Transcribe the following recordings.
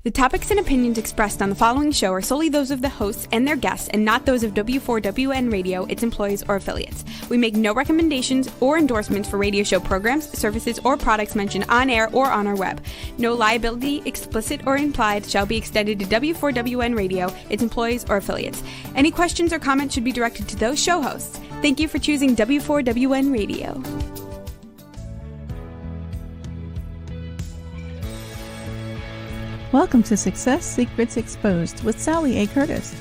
The topics and opinions expressed on the following show are solely those of the hosts and their guests and not those of W4WN Radio, its employees, or affiliates. We make no recommendations or endorsements for radio show programs, services, or products mentioned on air or on our web. No liability, explicit or implied, shall be extended to W4WN Radio, its employees, or affiliates. Any questions or comments should be directed to those show hosts. Thank you for choosing W4WN Radio. Welcome to Success Secrets Exposed with Sally A. Curtis,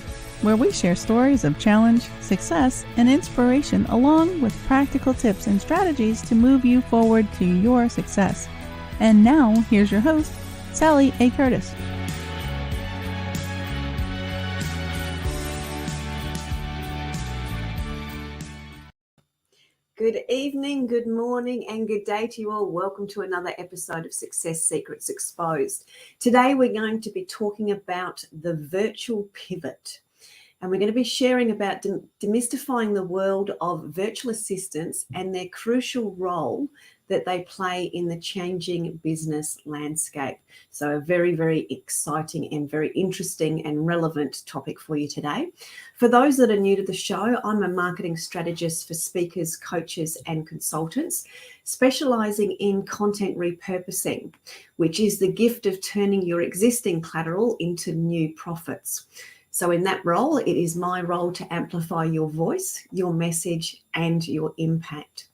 where we share stories of challenge, success, and inspiration along with practical tips and strategies to move you forward to your success. And now, here's your host, Sally A. Curtis. Good evening, good morning, and good day to you all. Welcome to another episode of Success Secrets Exposed. Today we're going to be talking about the virtual pivot, and we're going to be sharing about demystifying the world of virtual assistants and their crucial role that they play in the changing business landscape. So a very, very exciting and very interesting and relevant topic for you today. For those that are new to the show, I'm a marketing strategist for speakers, coaches, and consultants, specializing in content repurposing, which is the gift of turning your existing collateral into new profits. So in that role, it is my role to amplify your voice, your message, and your impact.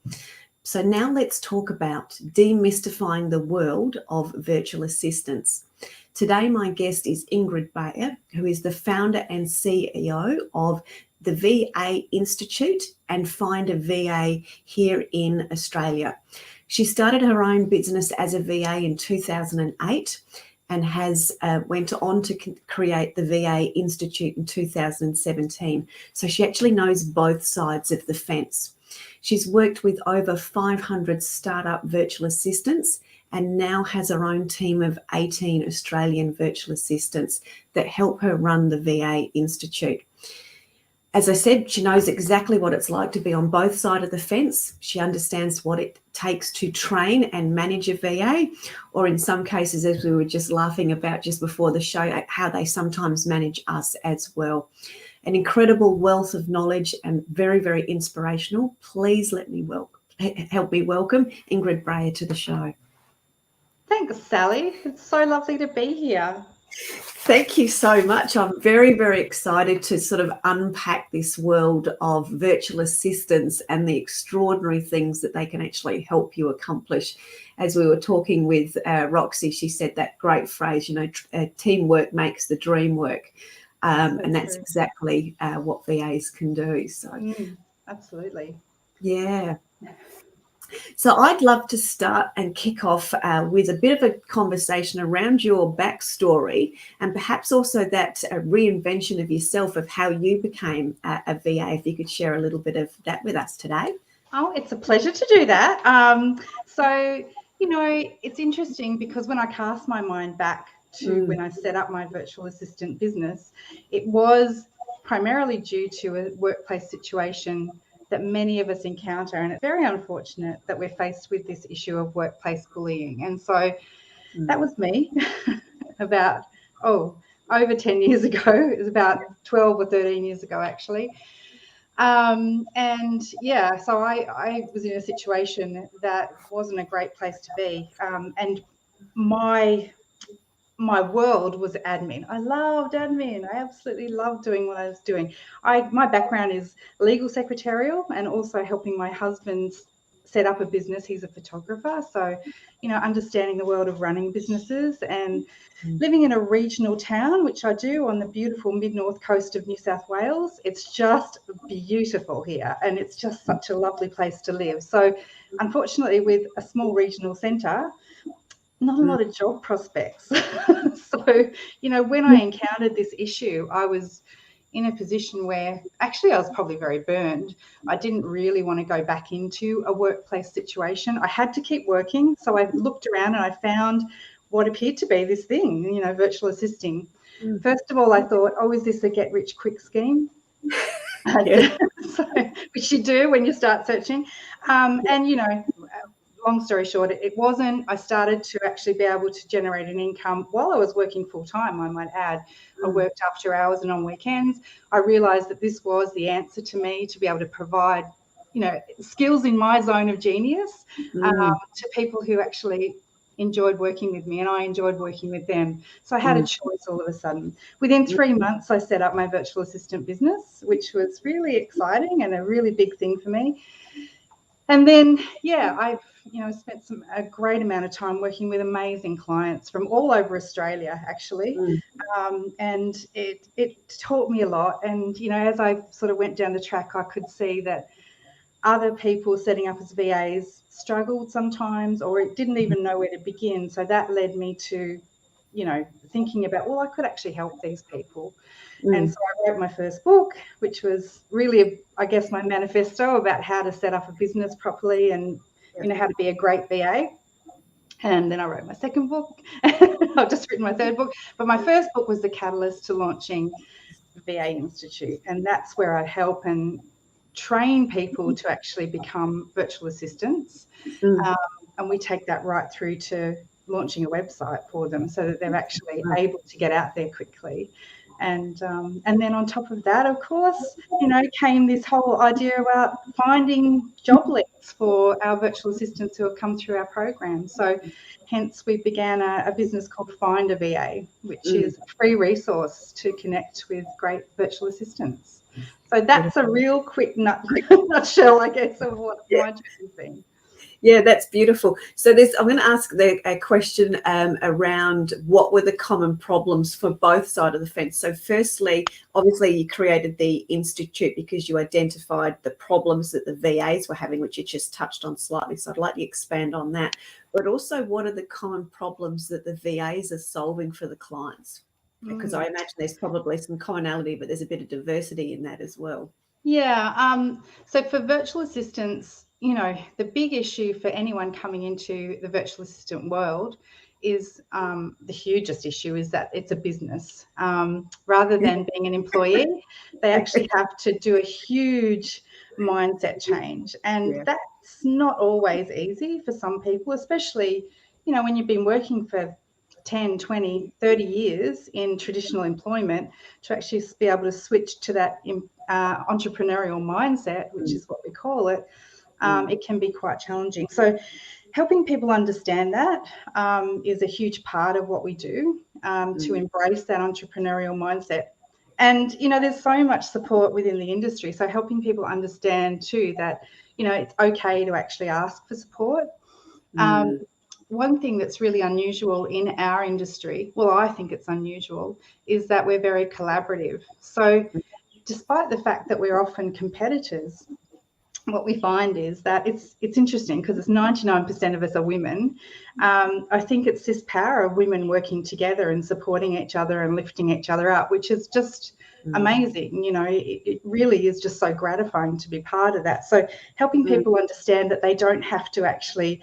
So now let's talk about demystifying the world of virtual assistants. Today, my guest is Ingrid Bayer, who is the founder and CEO of the VA Institute and Find a VA here in Australia. She started her own business as a VA in 2008 and has went on to create the VA Institute in 2017. So she actually knows both sides of the fence. She's worked with over 500 startup virtual assistants and now has her own team of 18 Australian virtual assistants that help her run the VA Institute. As I said, she knows exactly what it's like to be on both sides of the fence. She understands what it takes to train and manage a VA, or in some cases, as we were just laughing about just before the show, how they sometimes manage us as well. An incredible wealth of knowledge and very, very inspirational. Please help me welcome Ingrid Bayer to the show. Thanks, Sally. It's so lovely to be here. Thank you so much. I'm very, very excited to sort of unpack this world of virtual assistants and the extraordinary things that they can actually help you accomplish. As we were talking with Roxy, she said that great phrase, teamwork makes the dream work. And that's exactly what VAs can do. So, absolutely. Yeah. So I'd love to start and kick off with a bit of a conversation around your backstory and perhaps also that reinvention of yourself, of how you became a VA. If you could share a little bit of that with us today. Oh, it's a pleasure to do that. It's interesting because when I cast my mind back to when I set up my virtual assistant business, it was primarily due to a workplace situation that many of us encounter, and it's very unfortunate that we're faced with this issue of workplace bullying. And so that was me about over 10 years ago. It was about 12 or 13 years ago actually. So I was in a situation that wasn't a great place to be, and my world was admin. I loved admin. I absolutely loved doing what I was doing. My background is legal secretarial and also helping my husband set up a business. He's a photographer. So, understanding the world of running businesses and living in a regional town, which I do on the beautiful mid-north coast of New South Wales. It's just beautiful here and it's just such a lovely place to live. So unfortunately, with a small regional centre, not a lot of job prospects. So, when I encountered this issue, I was in a position where actually I was probably very burned. I didn't really want to go back into a workplace situation. I had to keep working. So I looked around and I found what appeared to be this thing, virtual assisting. First of all, I thought, is this a get rich quick scheme? Which you do when you start searching. Long story short, it wasn't. I started to actually be able to generate an income while I was working full time, I might add. I worked after hours and on weekends. I realized that this was the answer to me to be able to provide, skills in my zone of genius to people who actually enjoyed working with me, and I enjoyed working with them. So I had a choice all of a sudden. Within 3 months, I set up my virtual assistant business, which was really exciting and a really big thing for me. And then, I've spent a great amount of time working with amazing clients from all over Australia, actually. And it taught me a lot. And, as I sort of went down the track, I could see that other people setting up as VAs struggled sometimes, or it didn't even know where to begin. So that led me to, thinking about, well, I could actually help these people. And so I wrote my first book, which was really, I guess, my manifesto about how to set up a business properly and, how to be a great VA. And then I wrote my second book. I've just written my third book. But my first book was the catalyst to launching the VA Institute. And that's where I help and train people to actually become virtual assistants. And we take that right through to launching a website for them so that they're actually able to get out there quickly. And then on top of that, of course, came this whole idea about finding job leads for our virtual assistants who have come through our program. So hence we began a business called Find a VA, which is a free resource to connect with great virtual assistants. So that's a real quick nutshell, I guess, of what my journey has been. Yeah, that's beautiful. So I'm going to ask a question around what were the common problems for both sides of the fence. So firstly, obviously you created the Institute because you identified the problems that the VAs were having, which you just touched on slightly. So I'd like you to expand on that. But also, what are the common problems that the VAs are solving for the clients? Because I imagine there's probably some commonality, but there's a bit of diversity in that as well. Yeah. So for virtual assistants, the big issue for anyone coming into the virtual assistant world is the hugest issue is that it's a business. Rather than being an employee, they actually have to do a huge mindset change. And that's not always easy for some people, especially, when you've been working for 10, 20, 30 years in traditional employment, to actually be able to switch to that entrepreneurial mindset, which is what we call it, it can be quite challenging. So helping people understand that is a huge part of what we do to embrace that entrepreneurial mindset. And, there's so much support within the industry. So helping people understand too that, it's okay to actually ask for support. One thing that's really unusual in our industry, well, I think it's unusual, is that we're very collaborative. So despite the fact that we're often competitors, what we find is that it's interesting because it's 99% of us are women. I think it's this power of women working together and supporting each other and lifting each other up, which is just amazing. It really is just so gratifying to be part of that. So helping people understand that they don't have to actually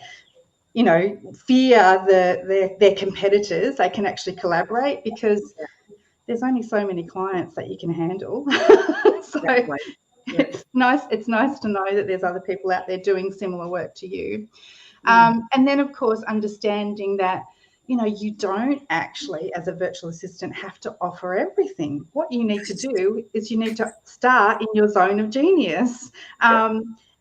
fear their competitors. They can actually collaborate because there's only so many clients that you can handle. So it's nice to know that there's other people out there doing similar work to you. And then, of course, understanding that, you don't actually, as a virtual assistant, have to offer everything. What you need to do is you need to start in your zone of genius.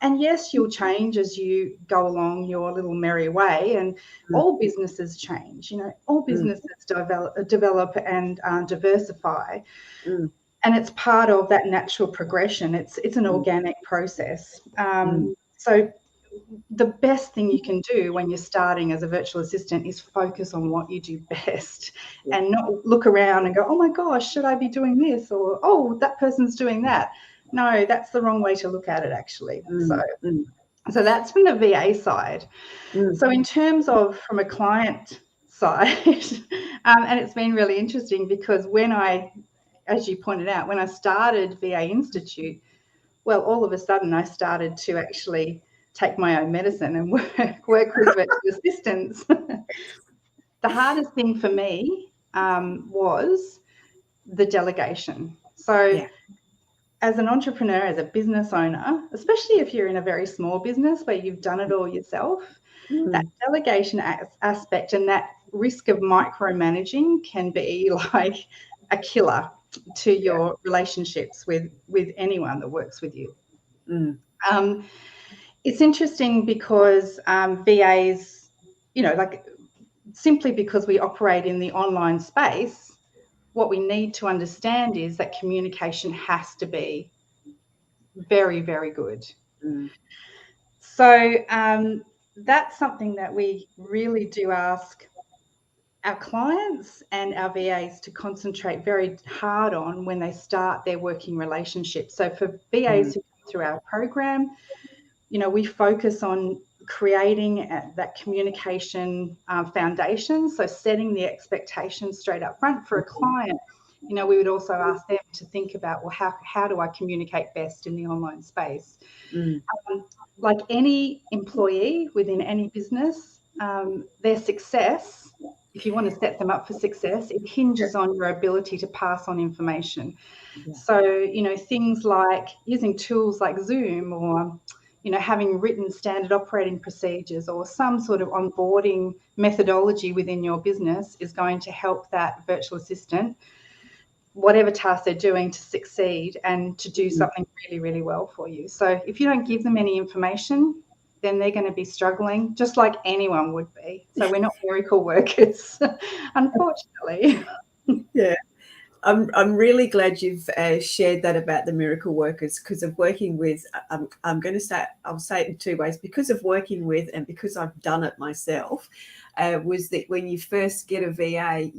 And yes, you'll change as you go along your little merry way, and all businesses change. All businesses develop and diversify, and it's part of that natural progression. It's an organic process. So the best thing you can do when you're starting as a virtual assistant is focus on what you do best, and not look around and go, oh my gosh, should I be doing this? Or, oh, that person's doing that. No, that's the wrong way to look at it, actually. So that's from the VA side. So in terms of from a client side, and it's been really interesting because as you pointed out, when I started VA Institute, well, all of a sudden I started to actually take my own medicine and work with virtual assistants. The hardest thing for me was the delegation. So as an entrepreneur, as a business owner, especially if you're in a very small business where you've done it all yourself, that delegation aspect and that risk of micromanaging can be like a killer to your relationships with anyone that works with you. It's interesting because VAs, like simply because we operate in the online space, what we need to understand is that communication has to be very, very good. So that's something that we really do ask our clients and our VAs to concentrate very hard on when they start their working relationship. So for VAs who come through our program, we focus on creating that communication foundation. So setting the expectations straight up front. For a client, we would also ask them to think about, well, how do I communicate best in the online space? Like any employee within any business, their success, if you want to set them up for success, it hinges on your ability to pass on information. So, things like using tools like Zoom or, having written standard operating procedures or some sort of onboarding methodology within your business is going to help that virtual assistant, whatever task they're doing, to succeed and to do something really, really well for you. So if you don't give them any information, then they're going to be struggling just like anyone would be. So we're not miracle workers, unfortunately. Yeah. I'm really glad you've shared that about the miracle workers, because of working with, I'm going to say, I'll say it in two ways, because of working with and because I've done it myself, was that when you first get a VA,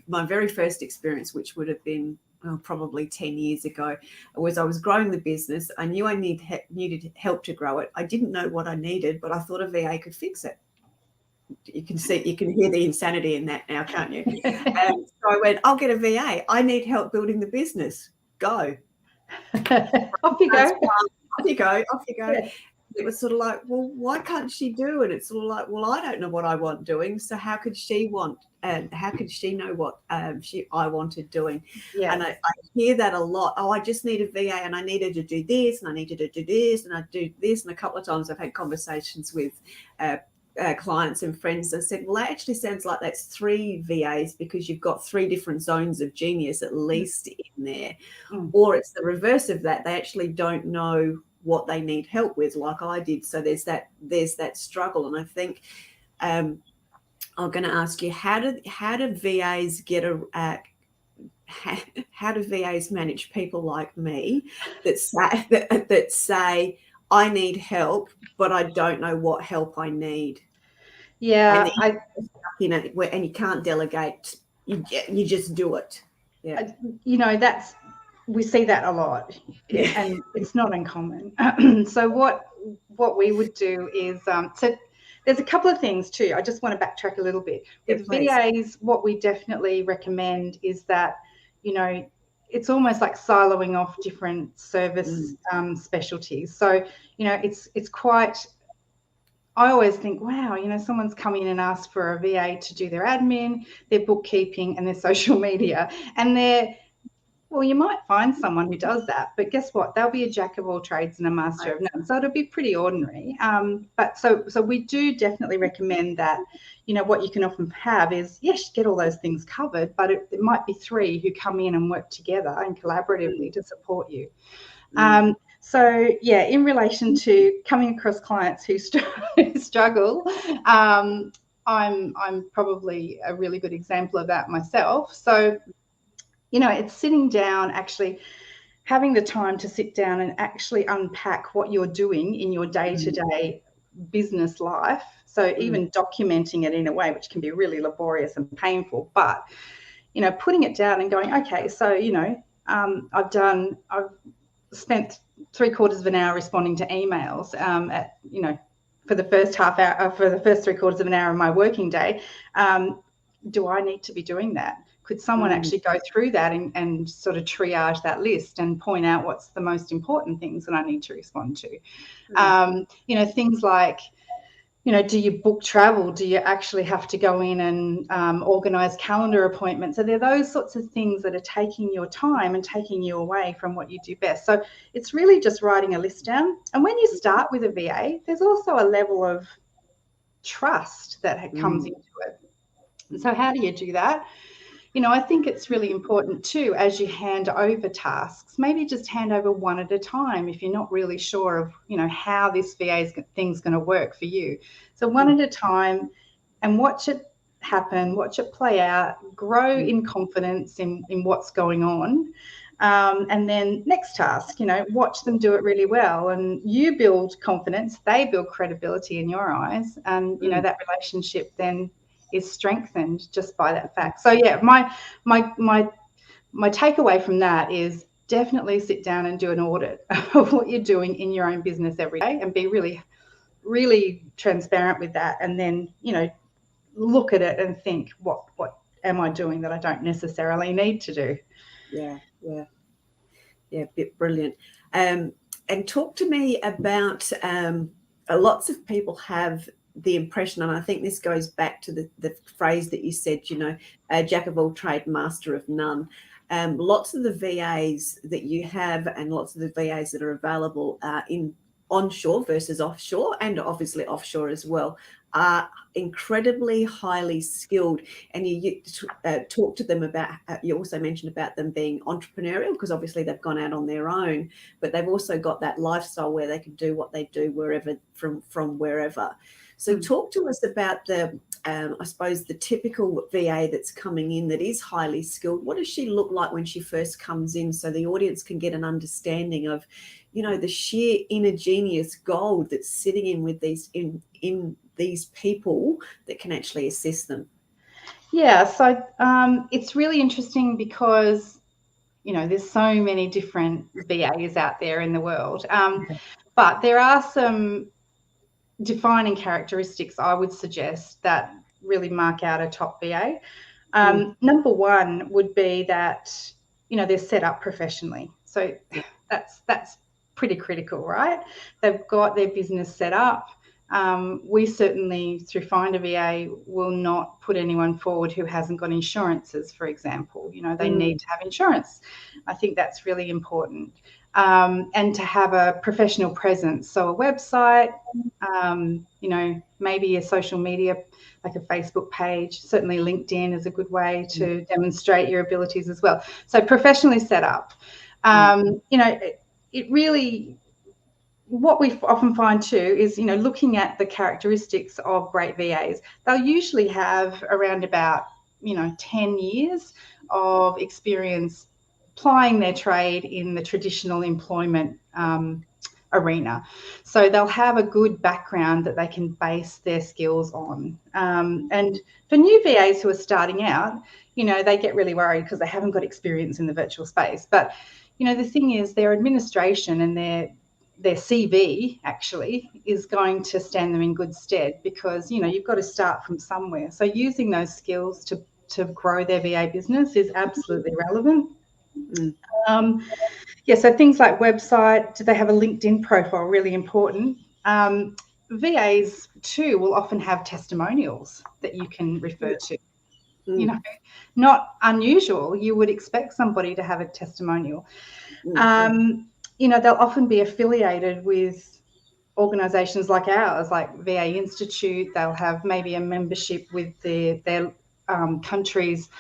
my very first experience, which would have been probably 10 years ago, was I was growing the business. I knew I needed help to grow it. I didn't know what I needed, but I thought a VA could fix it. You can hear the insanity in that now, can't you? So I went, I'll get a VA. I need help building the business. Go. Off you go. Off you go. Yeah. It was sort of like, well, why can't she do it? It's sort of like, well, I don't know what I want doing. So how could she know what I wanted doing? Yes. And I hear that a lot. Oh, I just need a VA and I needed to do this and I needed to do this and I do this. And a couple of times I've had conversations with clients and friends that said, well, that actually sounds like that's 3 VAs because you've got 3 different zones of genius at least in there. Or it's the reverse of that. They actually don't know what they need help with, like I did. So there's that struggle. And I think I'm going to ask you, how do VAs how do VAs manage people like me that say I need help, but I don't know what help I need? Yeah, and you can't delegate. You just do it. Yeah, we see that a lot, and it's not uncommon. So what we would do is so there's a couple of things too. I just want to backtrack a little bit. With VAs, what we definitely recommend is that it's almost like siloing off different service specialties. So it's quite. I always think, wow, someone's come in and asked for a VA to do their admin, their bookkeeping, and their social media, and well, you might find someone who does that, but guess what? They'll be a jack of all trades and a master of none. So it'll be pretty ordinary. But so we do definitely recommend that, what you can often have is, yes, get all those things covered, but it might be 3 who come in and work together and collaboratively to support you. So yeah, in relation to coming across clients who struggle, I'm probably a really good example of that myself. So it's sitting down, actually having the time to sit down and actually unpack what you're doing in your day-to-day business life. So even documenting it in a way which can be really laborious and painful, but, putting it down and going, okay, so, I've spent 3/4 of an hour responding to emails for the first half hour, for the first 3/4 of an hour of my working day. Do I need to be doing that? Could someone actually go through that and sort of triage that list and point out what's the most important things that I need to respond to? Things like do you book travel? Do you actually have to go in and organise calendar appointments? So there are those sorts of things that are taking your time and taking you away from what you do best. So it's really just writing a list down. And when you start with a VA, there's also a level of trust that comes into it. And so how do you do that? I think it's really important too, as you hand over tasks, maybe just hand over one at a time if you're not really sure of, how this VA thing's going to work for you. So one at a time, and watch it happen, watch it play out, grow in confidence in what's going on. And then next task, watch them do it really well, and you build confidence, they build credibility in your eyes, and, that relationship then is strengthened just by that fact. So yeah, my takeaway from that is definitely sit down and do an audit of what you're doing in your own business every day, and be really, really transparent with that. And then, look at it and think, what am I doing that I don't necessarily need to do? Yeah, brilliant. And talk to me about lots of people have the impression, and I think this goes back to the phrase that you said, jack of all trade, master of none. Lots of the VAs that you have, and lots of the VAs that are available in onshore versus offshore, and obviously offshore as well, are incredibly highly skilled. And you talk to them about, you also mentioned about them being entrepreneurial, because obviously they've gone out on their own, but they've also got that lifestyle where they can do what they do wherever, from wherever. So talk to us about the, I suppose, the typical VA that's coming in that is highly skilled. What does she look like when she first comes in, so the audience can get an understanding of, the sheer inner genius gold that's sitting in with these in these people that can actually assist them? Yeah, so it's really interesting because, there's so many different VAs out there in the world, but there are some defining characteristics I would suggest that really mark out a top VA. Number one would be that, they're set up professionally. So that's pretty critical, right? They've got their business set up. We certainly, through Find a VA, will not put anyone forward who hasn't got insurances, for example. They need to have insurance. I think that's really important. And to have a professional presence. So a website, maybe a social media, like a Facebook page. Certainly LinkedIn is a good way to demonstrate your abilities as well. So professionally set up. It really, what we often find too is, looking at the characteristics of great VAs, they'll usually have around about, 10 years of experience applying their trade in the traditional employment arena. So they'll have a good background that they can base their skills on. And for new VAs who are starting out, they get really worried because they haven't got experience in the virtual space. But, the thing is, their administration and their CV actually is going to stand them in good stead, because, you've got to start from somewhere. So using those skills to grow their VA business is absolutely relevant. So things like website, do they have a LinkedIn profile? Really important. VAs too will often have testimonials that you can refer to. Not unusual. You would expect somebody to have a testimonial. They'll often be affiliated with organisations like ours, like VA Institute. They'll have maybe a membership with their country's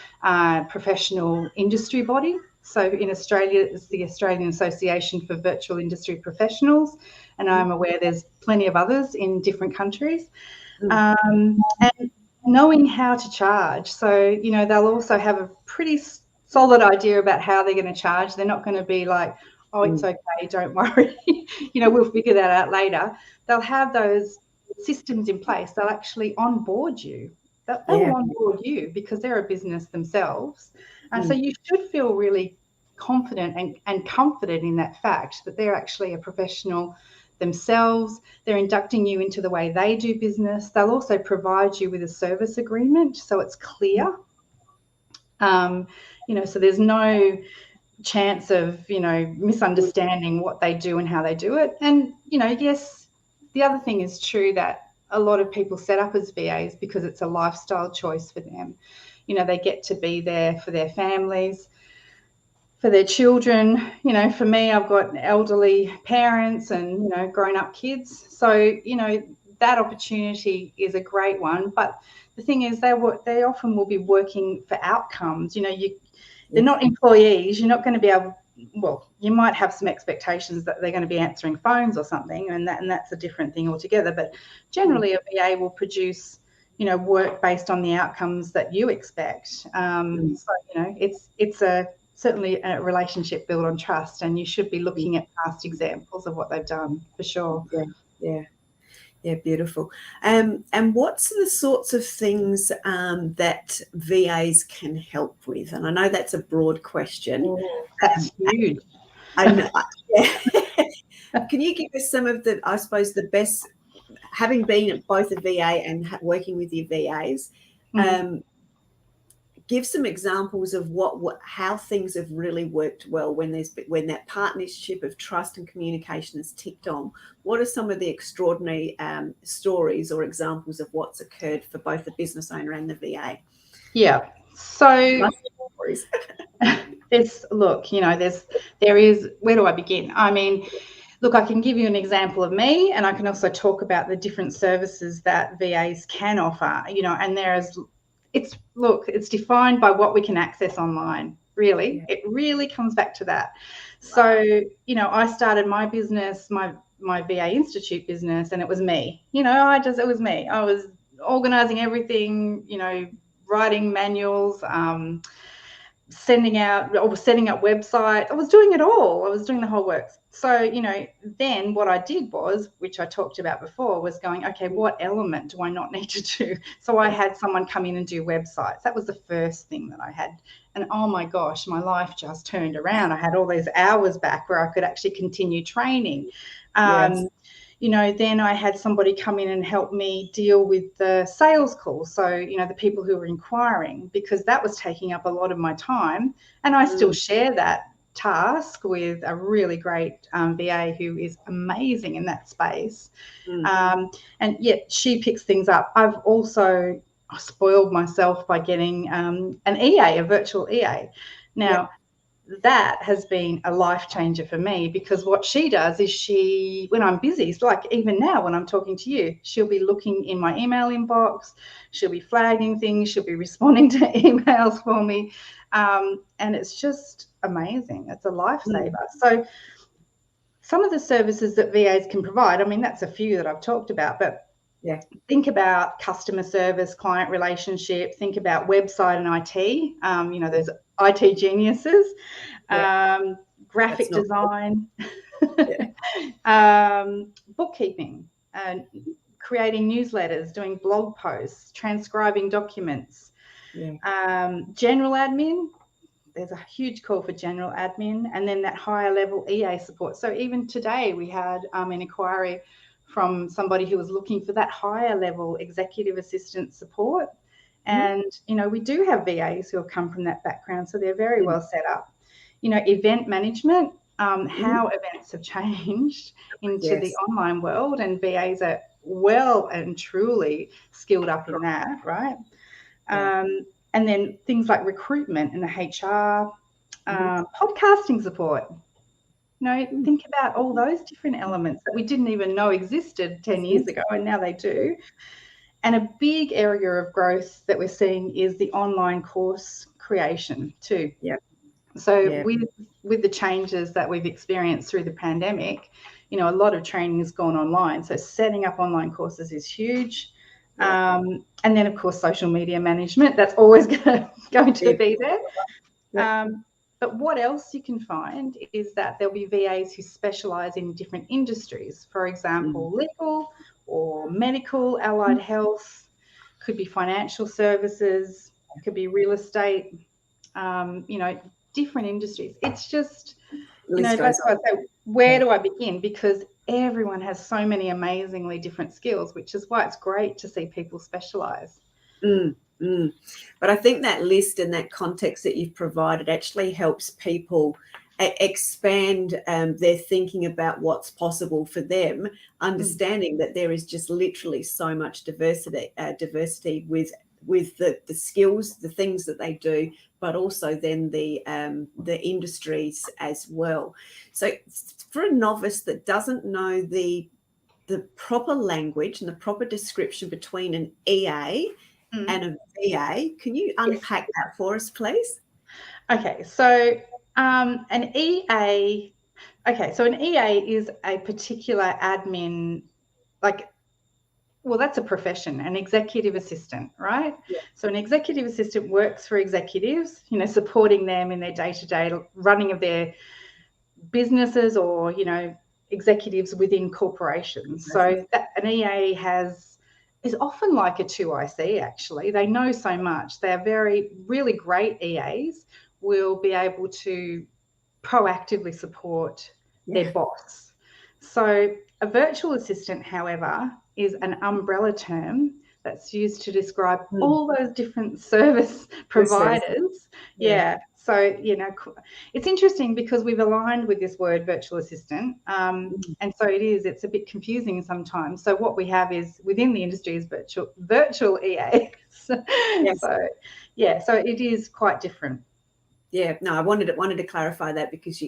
professional industry body. So in Australia, it's the Australian Association for Virtual Industry Professionals, and I'm aware there's plenty of others in different countries. And knowing how to charge. So, they'll also have a pretty solid idea about how they're going to charge. They're not going to be like, oh, it's okay, don't worry, we'll figure that out later. They'll have those systems in place. They'll actually onboard you. They'll onboard you because they're a business themselves. And so you should feel really confident and comforted in that fact that they're actually a professional themselves. They're inducting you into the way they do business. They'll also provide you with a service agreement, so it's clear. So there's no chance of, misunderstanding what they do and how they do it. And, yes, the other thing is true that a lot of people set up as VAs because it's a lifestyle choice for them. You know, they get to be there for their families, for their children. You know, for me, I've got elderly parents and, you know, grown-up kids. So, you know, that opportunity is a great one. But the thing is, they often will be working for outcomes. You know, they're not employees. You're not going to be able, well, you might have some expectations that they're going to be answering phones or something, and that's a different thing altogether. But generally, a VA will produce, you know, work based on the outcomes that you expect. So, you know, it's certainly a relationship built on trust, and you should be looking at past examples of what they've done, for sure. Yeah, beautiful. And what's the sorts of things that VAs can help with? And I know that's a broad question. That's huge. I know. Yeah. Can you give us some of the, I suppose, the best, having been both a VA and working with your VAs, give some examples of how things have really worked well when that partnership of trust and communication is ticked on. What are some of the extraordinary stories or examples of what's occurred for both the business owner and the VA? Yeah. So look, you know, there is, where do I begin? I mean, look, I can give you an example of me, and I can also talk about the different services that VAs can offer, you know, and it's defined by what we can access online, really. Yeah. It really comes back to that. So, you know, I started my business, my VA Institute business, and it was me. You know, it was me. I was organizing everything, you know, writing manuals, setting up websites. I was doing it all. I was doing the whole works. So, you know, then what I did was, which I talked about before, was going, okay, what element do I not need to do? So I had someone come in and do websites. That was the first thing that I had. And oh my gosh, my life just turned around. I had all those hours back where I could actually continue training. Yes. You know, then I had somebody come in and help me deal with the sales calls. So, you know, the people who were inquiring, because that was taking up a lot of my time. And I still share that task with a really great VA who is amazing in that space. And yet she picks things up. I've also spoiled myself by getting an EA, a virtual EA. Now, that has been a life changer for me, because what she does is when I'm busy, like even now when I'm talking to you, she'll be looking in my email inbox, she'll be flagging things, she'll be responding to emails for me. And it's just amazing. It's a lifesaver. So some of the services that VAs can provide, I mean, that's a few that I've talked about, but think about customer service, client relationship, think about website and IT. You know, there's IT geniuses, graphic design, bookkeeping, creating newsletters, doing blog posts, transcribing documents, general admin. There's a huge call for general admin, and then that higher level EA support. So even today we had an inquiry from somebody who was looking for that higher level executive assistant support. And, you know, we do have VAs who have come from that background, so they're very well set up. You know, event management, how events have changed into the online world, and VAs are well and truly skilled up in that, right? And then things like recruitment and the HR, podcasting support. You know, think about all those different elements that we didn't even know existed 10 years ago, and now they do. And a big area of growth that we're seeing is the online course creation too. So with the changes that we've experienced through the pandemic, you know, a lot of training has gone online. So setting up online courses is huge. And then, of course, social media management, that's always going to be there. But what else you can find is that there'll be VAs who specialise in different industries. For example, legal or medical, allied health, could be financial services, could be real estate, you know, different industries. It's just, you know, that's why I say, where do I begin? Because everyone has so many amazingly different skills, which is why it's great to see people specialise. But I think that list and that context that you've provided actually helps people expand their thinking about what's possible for them, understanding that there is just literally so much diversity with the skills, the things that they do, but also then the industries as well. So for a novice that doesn't know the proper language and the proper description between an EA and a VA, can you unpack that for us, please? Okay, so an EA. Okay, so an EA is a particular admin, that's a profession, an executive assistant, right? Yeah. So an executive assistant works for executives, supporting them in their day-to-day running of their businesses, or, executives within corporations. So an EA is often like a 2IC, actually. They know so much. They're really great EAs will be able to proactively support their boss. So a virtual assistant, however, is an umbrella term that's used to describe all those different service providers. Yeah. So, it's interesting because we've aligned with this word virtual assistant. And so it's a bit confusing sometimes. So what we have is within the industry is virtual EAs. So it is quite different. Yeah, no, I wanted to clarify that because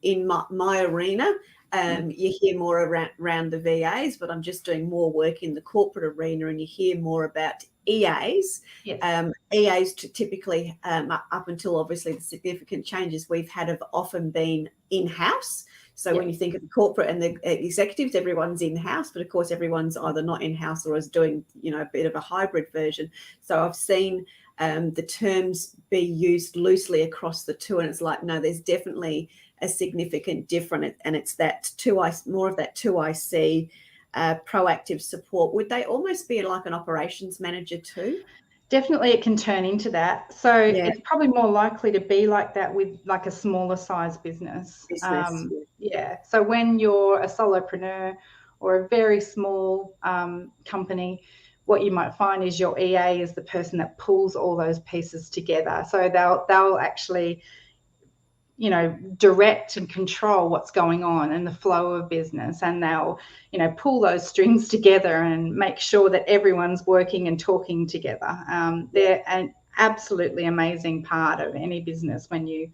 in my arena, you hear more around the VAs, but I'm just doing more work in the corporate arena, and you hear more about EAs. Yes. EAs typically, up until obviously the significant changes we've had, have often been in-house. So when you think of the corporate and the executives, everyone's in-house, but of course everyone's either not in-house or is doing, a bit of a hybrid version. So I've seen the terms be used loosely across the two, and it's like, no, there's definitely a significant difference, and it's that more of that 2IC proactive support. Would they almost be like an operations manager too? Definitely, it can turn into that. So it's probably more likely to be like that with like a smaller size business. So when you're a solopreneur or a very small company, what you might find is your EA is the person that pulls all those pieces together. So they'll actually, direct and control what's going on and the flow of business, and they'll, pull those strings together and make sure that everyone's working and talking together. They're an absolutely amazing part of any business. When you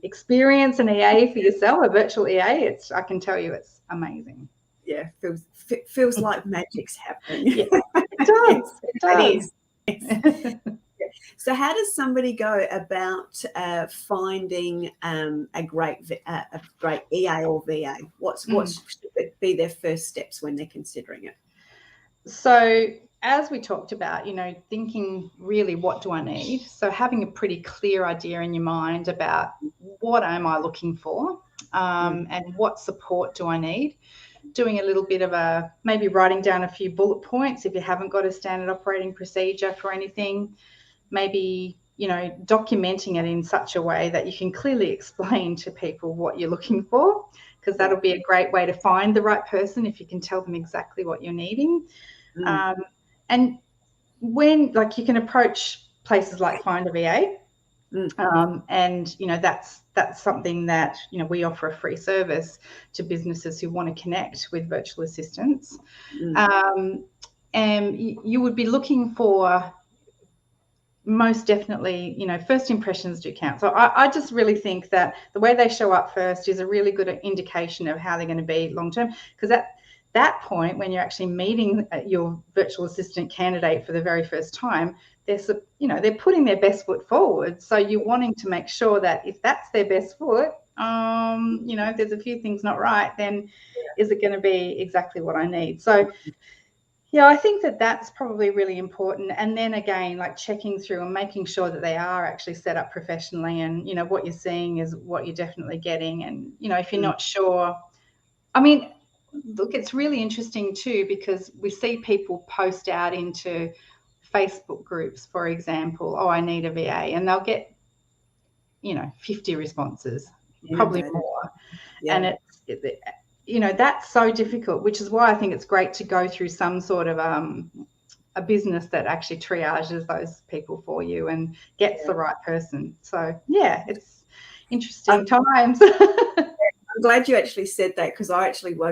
experience an EA for yourself, a virtual EA, I can tell you it's amazing. Yeah, feels like magic's happening. Yeah, it does. It is. So how does somebody go about finding a great EA or VA? What should be their first steps when they're considering it? So as we talked about, thinking really, what do I need? So having a pretty clear idea in your mind about what am I looking for, and what support do I need? Doing a little bit of maybe writing down a few bullet points if you haven't got a standard operating procedure for anything. Maybe, documenting it in such a way that you can clearly explain to people what you're looking for, because that'll be a great way to find the right person if you can tell them exactly what you're needing. And when, you can approach places like Find a VA, and, that's something that, we offer a free service to businesses who want to connect with virtual assistants. And you would be looking for, most definitely, first impressions do count. So I just really think that the way they show up first is a really good indication of how they're going to be long term, because at that point, when you're actually meeting your virtual assistant candidate for the very first time, they're putting their best foot forward. So you're wanting to make sure that if that's their best foot, if there's a few things not right, then is it going to be exactly what I need? So yeah, I think that's probably really important. And then again, checking through and making sure that they are actually set up professionally, and, what you're seeing is what you're definitely getting. And, if you're not sure, look, it's really interesting too, because we see people post out into Facebook groups, for example, I need a VA, and they'll get, 50 responses, probably more. And that's so difficult, which is why I think it's great to go through some sort of a business that actually triages those people for you and gets the right person. So it's interesting times. I'm glad you actually said that, because I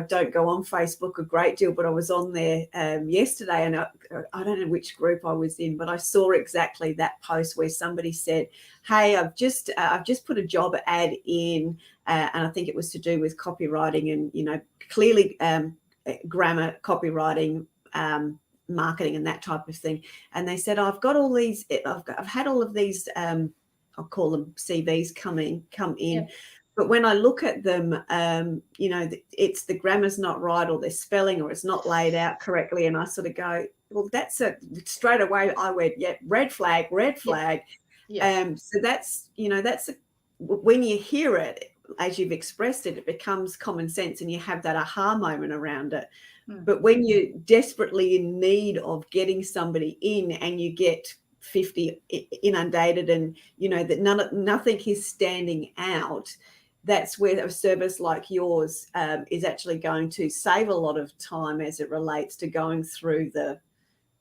don't go on Facebook a great deal, but I was on there yesterday, and I don't know which group I was in, but I saw exactly that post where somebody said, hey, I've just put a job ad in, and I think it was to do with copywriting and, clearly grammar, copywriting, marketing and that type of thing. And they said, I've had all of these, I'll call them CVs come in. Yeah. But when I look at them, it's the grammar's not right, or their spelling, or it's not laid out correctly. And I sort of go, well, straight away I went, yeah, red flag. Yeah. So that's when you hear it, as you've expressed it, it becomes common sense, and you have that aha moment around it. But when you're desperately in need of getting somebody in, and you get 50 inundated, and that nothing is standing out, that's where a service like yours is actually going to save a lot of time as it relates to going through the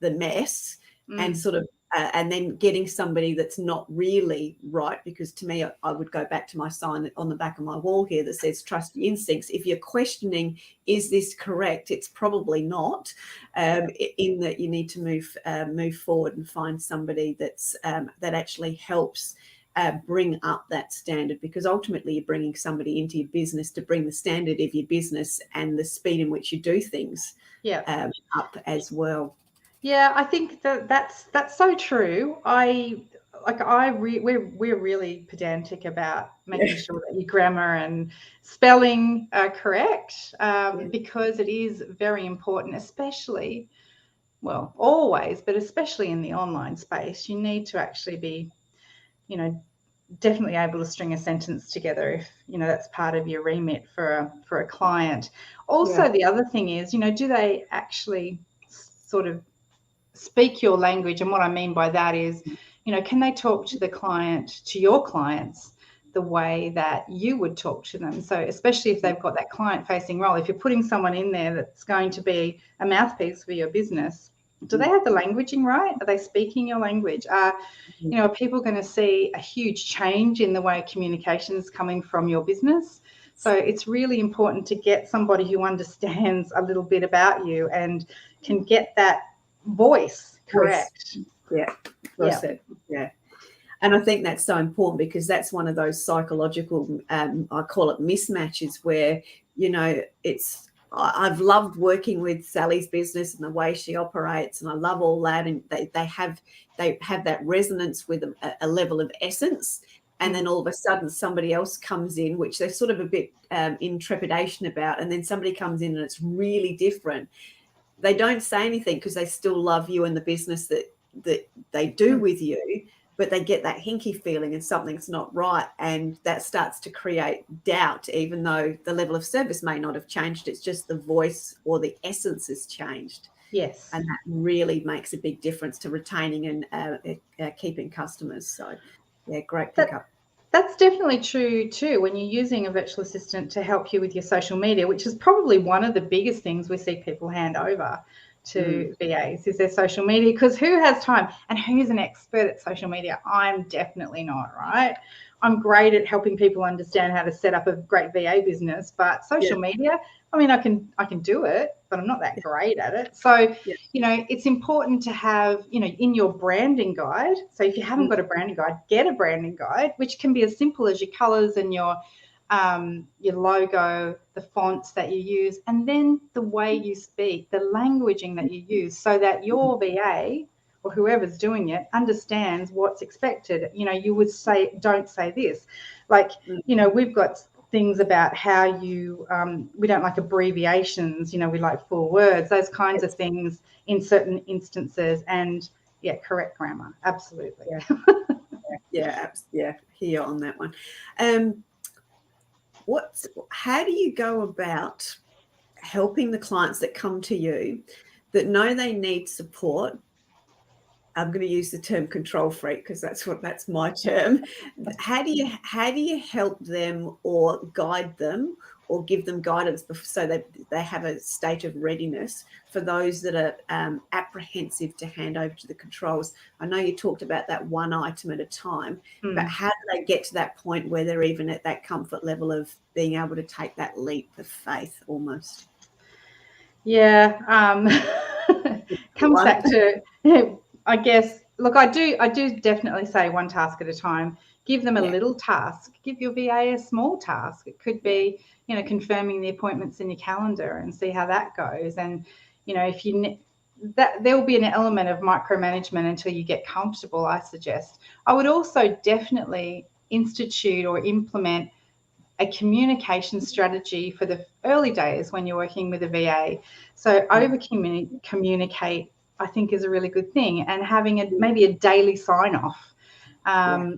mess and sort of and then getting somebody that's not really right. Because to me, I would go back to my sign on the back of my wall here that says trust your instincts. If you're questioning, is this correct, it's probably not, in that you need to move forward and find somebody that's that actually helps bring up that standard, because ultimately you're bringing somebody into your business to bring the standard of your business and the speed in which you do things up as well. Yeah, I think that's so true. We're really pedantic about making sure that your grammar and spelling are correct, because it is very important, especially, well, always, but especially in the online space. You need to actually be, definitely able to string a sentence together if that's part of your remit for a client. Also, the other thing is, do they actually sort of speak your language? And what I mean by that is, can they talk to your clients the way that you would talk to them? So especially if they've got that client facing role, if you're putting someone in there that's going to be a mouthpiece for your business, do they have the languaging right? Are they speaking your language? Are people going to see a huge change in the way communication is coming from your business? So it's really important to get somebody who understands a little bit about you and can get that voice correct. Yeah. And I think that's so important, because that's one of those psychological, I call it mismatches, where, I've loved working with Sally's business and the way she operates, and I love all that. And they have that resonance with a level of essence. And then all of a sudden somebody else comes in, which they're sort of a bit in trepidation about. And then somebody comes in and it's really different. They don't say anything because they still love you and the business that they do with you, but they get that hinky feeling and something's not right. And that starts to create doubt, even though the level of service may not have changed. It's just the voice or the essence has changed. Yes. And that really makes a big difference to retaining and keeping customers. So, yeah, great pickup. That's definitely true too, when you're using a virtual assistant to help you with your social media, which is probably one of the biggest things we see people hand over to VAs is their social media, because who has time and who's an expert at social media? I'm definitely not, right? I'm great at helping people understand how to set up a great VA business, but social media, I mean, I can do it, but I'm not that great at it. So, it's important to have, in your branding guide. So if you haven't got a branding guide, get a branding guide, which can be as simple as your colors and your logo, the fonts that you use, and then the way you speak, the languaging that you use, so that your VA or whoever's doing it understands what's expected. You would say, don't say this. Like, we've got things about how you, we don't like abbreviations, we like full words, those kinds of things in certain instances, and correct grammar. Absolutely. Here on that one. How do you go about helping the clients that come to you that know they need support? I'm going to use the term control freak because that's my term. How do you help them or guide them or give them guidance so that they have a state of readiness for those that are apprehensive to hand over to the controls? I know you talked about that one item at a time, but how do they get to that point where they're even at that comfort level of being able to take that leap of faith almost? Yeah, comes back to, I guess, look, I do definitely say one task at a time. Give them a little task. Give your VA a small task. It could be, confirming the appointments in your calendar and see how that goes. And, if that there will be an element of micromanagement until you get comfortable, I suggest. I would also definitely institute or implement a communication strategy for the early days when you're working with a VA. So over communicate, I think, is a really good thing, and having maybe a daily sign off,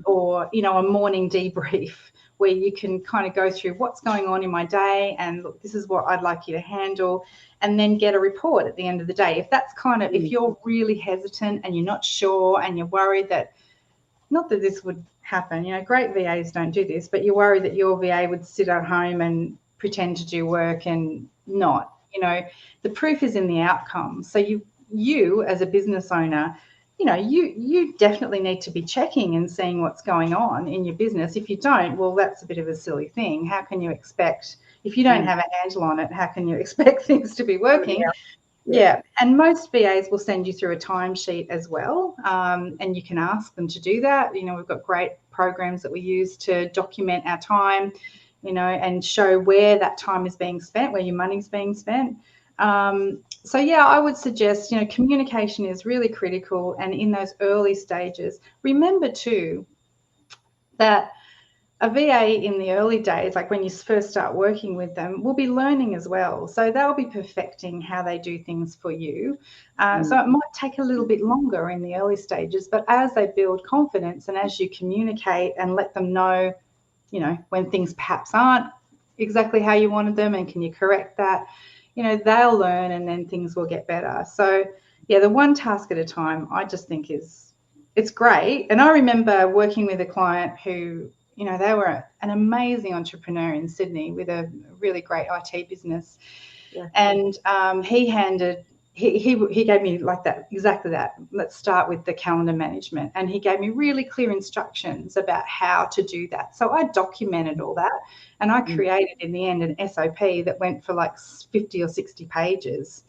or a morning debrief where you can kind of go through what's going on in my day and look, this is what I'd like you to handle, and then get a report at the end of the day. If that's if you're really hesitant and you're not sure and you're worried that, not that this would happen, great VAs don't do this, but you're worried that your VA would sit at home and pretend to do work and not, the proof is in the outcome. So you as a business owner, you definitely need to be checking and seeing what's going on in your business. If you don't, well, that's a bit of a silly thing. How can you expect, if you don't have a handle on it, how can you expect things to be working? Yeah, and most VAs will send you through a timesheet as well, and you can ask them to do that. We've got great programs that we use to document our time, and show where that time is being spent, where your money's being spent. So, I would suggest, communication is really critical, and in those early stages, remember too that a VA in the early days, like when you first start working with them, will be learning as well. So they'll be perfecting how they do things for you. So it might take a little bit longer in the early stages, but as they build confidence and as you communicate and let them know, when things perhaps aren't exactly how you wanted them and can you correct that, they'll learn and then things will get better. So, the one task at a time, I just think it's great. And I remember working with a client who, they were an amazing entrepreneur in Sydney with a really great IT business. Yeah. And he gave me like that, exactly that. Let's start with the calendar management. And he gave me really clear instructions about how to do that. So I documented all that, and I created in the end an SOP that went for like 50 or 60 pages.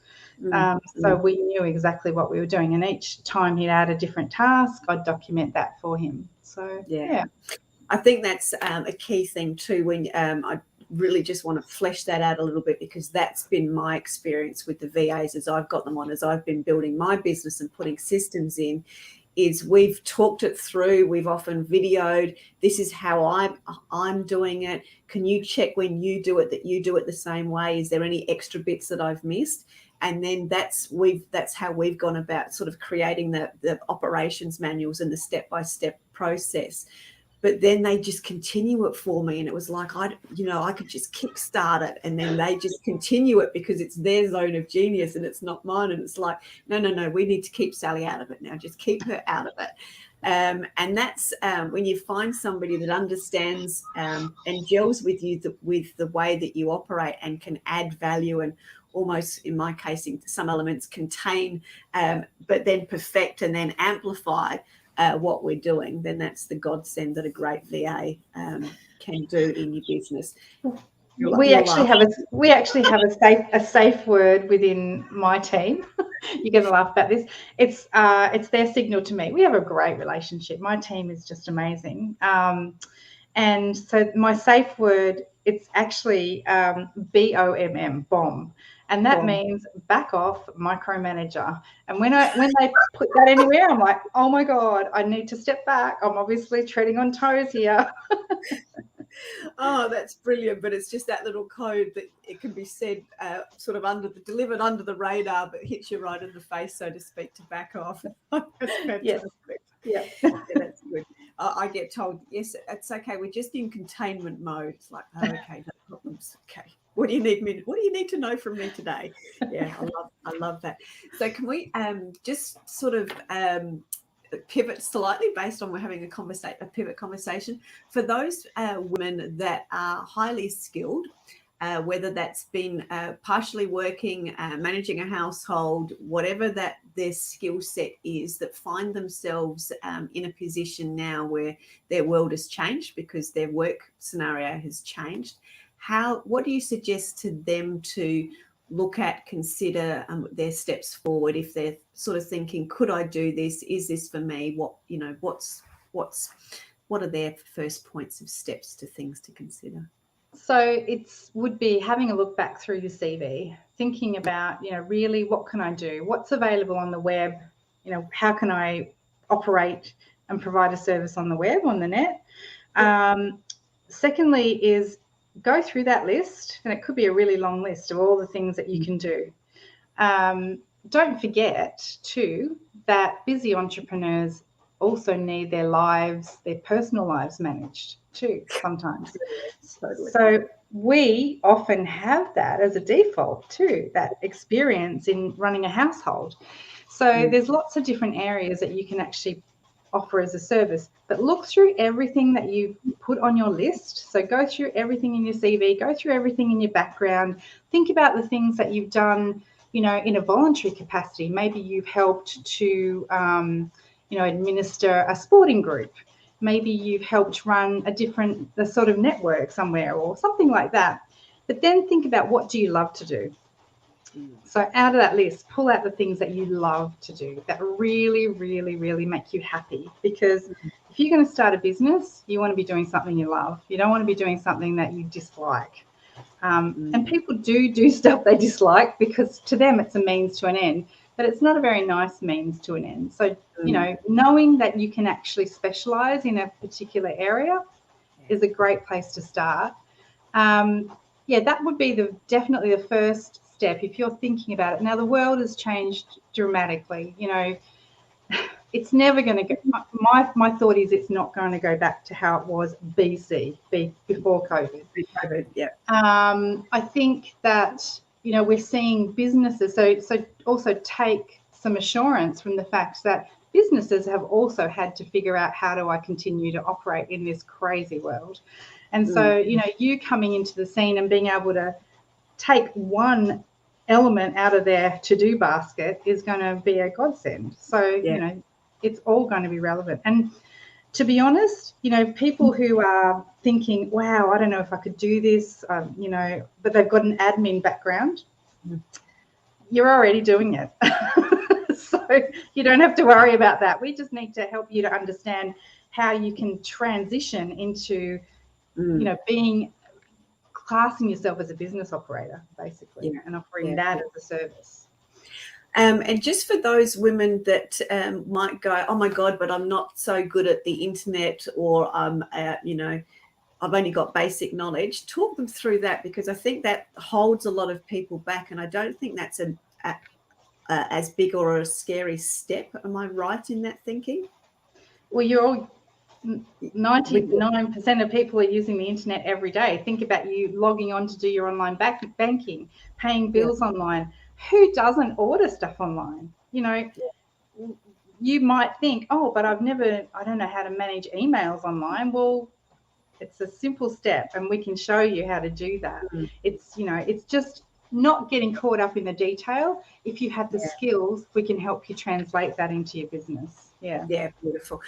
So we knew exactly what we were doing. And each time he'd add a different task, I'd document that for him. So, yeah. I think that's a key thing too, when I really just want to flesh that out a little bit, because that's been my experience with the VAs as I've got them on, as I've been building my business and putting systems in, is we've talked it through. We've often videoed, this is how I'm doing it. Can you check when you do it that you do it the same way? Is there any extra bits that I've missed? And then that's how we've gone about sort of creating the operations manuals and the step-by-step process. But then they just continue it for me. And it was like, I could just kickstart it and then they just continue it because it's their zone of genius and it's not mine. And it's like, no, we need to keep Sally out of it now. Just keep her out of it. And that's when you find somebody that understands and gels with you with the way that you operate and can add value and almost, in my case, in some elements contain, but then perfect and then amplify what we're doing, then that's the godsend that a great VA can do in your business. We actually have a safe word within my team. You're going to laugh about this. It's their signal to me. We have a great relationship. My team is just amazing. And so my safe word, it's actually BOMM, bomb. And that means back off, micromanager. And when they put that anywhere, I'm like, oh my God, I need to step back. I'm obviously treading on toes here. Oh, that's brilliant. But it's just that little code that it can be said sort of delivered under the radar, but hits you right in the face, so to speak, to back off. That's fantastic. Yeah, that's good. I get told, yes, it's okay. We're just in containment mode. It's like, oh, okay, no problems. Okay. What do you need to know from me today? Yeah, I love that. So can we just sort of pivot slightly based on we're having a pivot conversation for those women that are highly skilled whether that's been partially working, managing a household, whatever that their skill set is, that find themselves in a position now where their world has changed because their work scenario has changed. What do you suggest to them to look at, consider their steps forward if they're sort of thinking, could I do this? Is this for me? What are their first points of steps to things to consider? So would be having a look back through your CV, thinking about, really what can I do? What's available on the web? How can I operate and provide a service on the web, on the net? Secondly is go through that list, and it could be a really long list of all the things that you can do. Don't forget too that busy entrepreneurs also need their personal lives managed too sometimes. Totally. So we often have that as a default too, that experience in running a household. So there's lots of different areas that you can actually offer as a service, but look through everything that you've put on your list. So go through everything in your CV, go through everything in your background, think about the things that you've done, in a voluntary capacity. Maybe you've helped to administer a sporting group. Maybe you've helped run a sort of network somewhere or something like that. But then think about, what do you love to do? So out of that list, pull out the things that you love to do that really, really, really make you happy. Because if you're going to start a business, you want to be doing something you love. You don't want to be doing something that you dislike. And people do stuff they dislike because to them it's a means to an end. But it's not a very nice means to an end. So, knowing that you can actually specialize in a particular area is a great place to start. That would be definitely the first step if you're thinking about it. Now, the world has changed dramatically. It's never going to go. My thought is it's not going to go back to how it was before COVID. Yeah. I think that we're seeing businesses. So also take some assurance from the fact that businesses have also had to figure out, how do I continue to operate in this crazy world? And so you coming into the scene and being able to take one element out of their to-do basket is going to be a godsend. So it's all going to be relevant. And to be honest, people who are thinking, wow, I don't know if I could do this, but they've got an admin background, you're already doing it. So you don't have to worry about that. We just need to help you to understand how you can transition into, classing yourself as a business operator, basically, and offering that as a service. And just for those women that might go, oh my God, but I'm not so good at the internet, or I've only got basic knowledge. Talk them through that, because I think that holds a lot of people back, and I don't think that's as big or a scary step. Am I right in that thinking? Well, 99% of people are using the internet every day. Think about you logging on to do your online banking, paying bills online. Who doesn't order stuff online? You might think, oh, but I don't know how to manage emails online. Well, it's a simple step, and we can show you how to do that. It's just not getting caught up in the detail. If you have the skills, we can help you translate that into your business. Yeah, beautiful.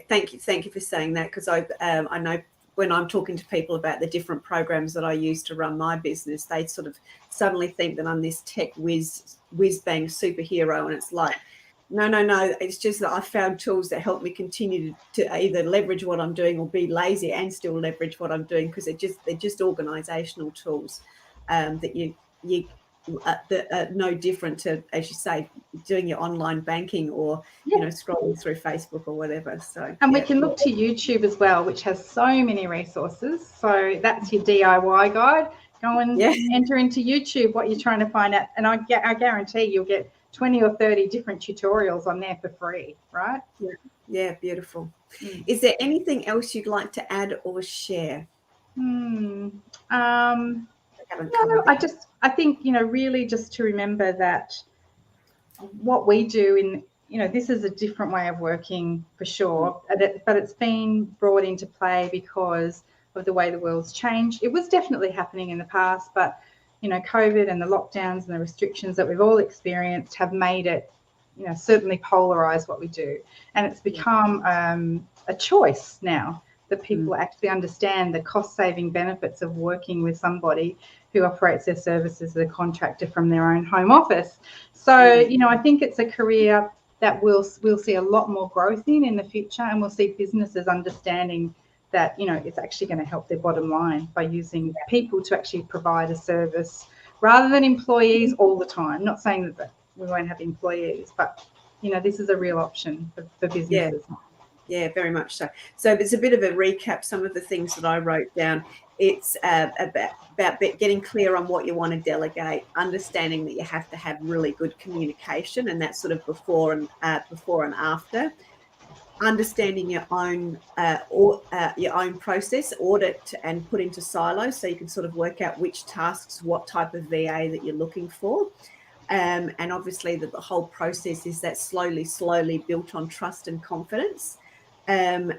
Thank you for saying that, because I know when I'm talking to people about the different programs that I use to run my business, they sort of suddenly think that I'm this tech whiz bang superhero, and it's like, no, it's just that I found tools that help me continue to either leverage what I'm doing or be lazy and still leverage what I'm doing, because they're just organizational tools that that are no different to, as you say, doing your online banking or scrolling through Facebook or whatever. So we can look to YouTube as well, which has so many resources. So that's your DIY guide. Go and enter into YouTube what you're trying to find out, and I guarantee you'll get 20 or 30 different tutorials on there for free, right? Yeah, beautiful. Is there anything else you'd like to add or share? No, I think, really just to remember that what we do this is a different way of working for sure, but it's been brought into play because of the way the world's changed. It was definitely happening in the past, but COVID and the lockdowns and the restrictions that we've all experienced have made it, certainly polarized what we do. And it's become a choice now that people actually understand the cost-saving benefits of working with somebody who operates their services as a contractor from their own home office. So, I think it's a career that we'll see a lot more growth in the future, and we'll see businesses understanding that, it's actually going to help their bottom line by using people to actually provide a service rather than employees all the time. Not saying that we won't have employees, but, this is a real option for businesses. Yeah, very much so. So there's a bit of a recap, some of the things that I wrote down. It's about getting clear on what you want to delegate, understanding that you have to have really good communication, and that's sort of before and after. Understanding your own process, audit and put into silos so you can sort of work out which tasks, what type of VA that you're looking for. And obviously that the whole process is that slowly built on trust and confidence. And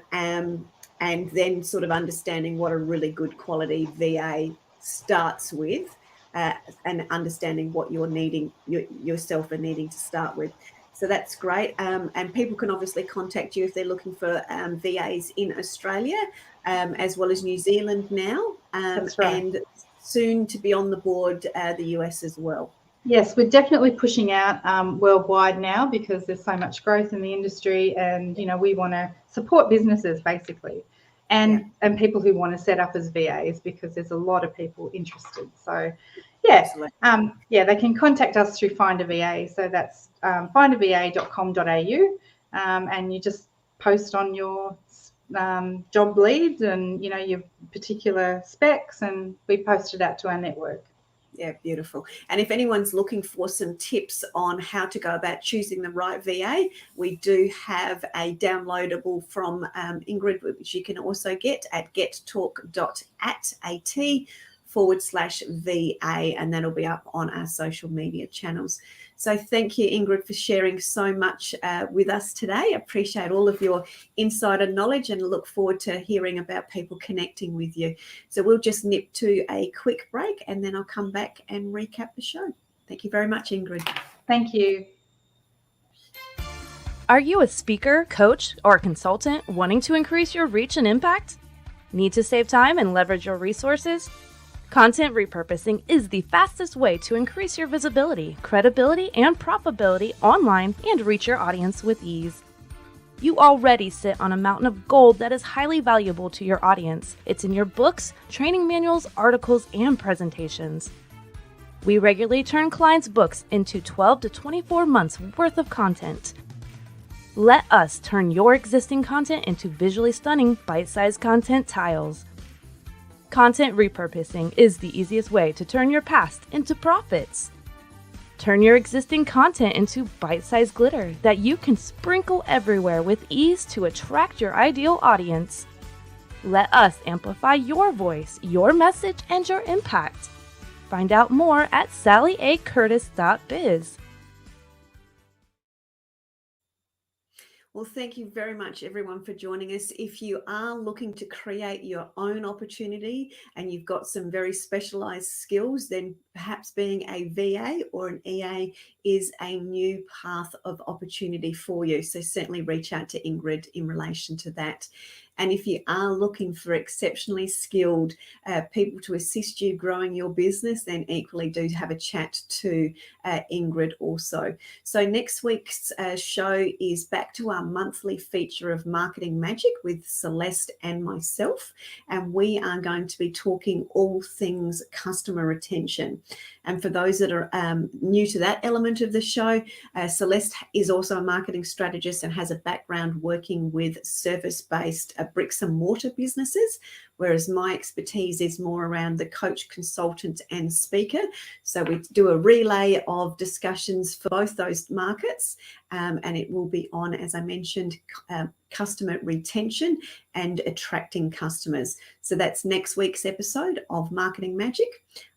then sort of understanding what a really good quality VA starts with, and understanding what you're needing, yourself are needing to start with. So that's great. And people can obviously contact you if they're looking for VAs in Australia, as well as New Zealand now, That's right. and soon to be on the board, the US as well. Yes, we're definitely pushing out worldwide now because there's so much growth in the industry, and we want to support businesses basically, and people who want to set up as VAs, because there's a lot of people interested. So they can contact us through Find a VA. So that's findava.com.au, and you just post on your job leads and your particular specs, and we post it out to our network. Yeah, beautiful. And if anyone's looking for some tips on how to go about choosing the right VA, we do have a downloadable from Ingrid, which you can also get at gettalk.at/VA, and that'll be up on our social media channels. So thank you, Ingrid, for sharing so much with us today. I appreciate all of your insider knowledge and look forward to hearing about people connecting with you. So we'll just nip to a quick break and then I'll come back and recap the show. Thank you very much, Ingrid. Thank you. Are you a speaker, coach, or a consultant wanting to increase your reach and impact? Need to save time and leverage your resources? Content repurposing is the fastest way to increase your visibility, credibility, and profitability online and reach your audience with ease. You already sit on a mountain of gold that is highly valuable to your audience. It's in your books, training manuals, articles, and presentations. We regularly turn clients' books into 12 to 24 months worth of content. Let us turn your existing content into visually stunning, bite-sized content tiles. Content repurposing is the easiest way to turn your past into profits. Turn your existing content into bite-sized glitter that you can sprinkle everywhere with ease to attract your ideal audience. Let us amplify your voice, your message, and your impact. Find out more at sallyacurtis.biz. Well, thank you very much, everyone, for joining us. If you are looking to create your own opportunity and you've got some very specialized skills, then perhaps being a VA or an EA is a new path of opportunity for you. So certainly reach out to Ingrid in relation to that. And if you are looking for exceptionally skilled people to assist you growing your business, then equally do have a chat to Ingrid also. So next week's show is back to our monthly feature of Marketing Magic with Celeste and myself. And we are going to be talking all things customer retention. And for those that are new to that element of the show, Celeste is also a marketing strategist and has a background working with service-based bricks and mortar businesses, whereas my expertise is more around the coach, consultant, and speaker. So we do a relay of discussions for both those markets, and it will be on, as I mentioned, customer retention and attracting customers. So that's next week's episode of Marketing Magic.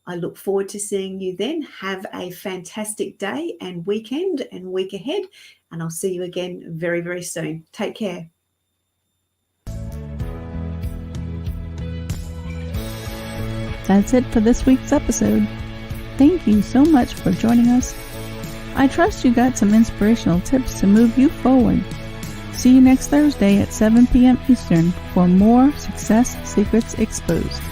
I look forward to seeing you then. Have a fantastic day and weekend and week ahead, and I'll see you again very, very soon. Take care. That's it for this week's episode. Thank you so much for joining us. I trust you got some inspirational tips to move you forward. See you next Thursday at 7 p.m. Eastern for more Success Secrets Exposed.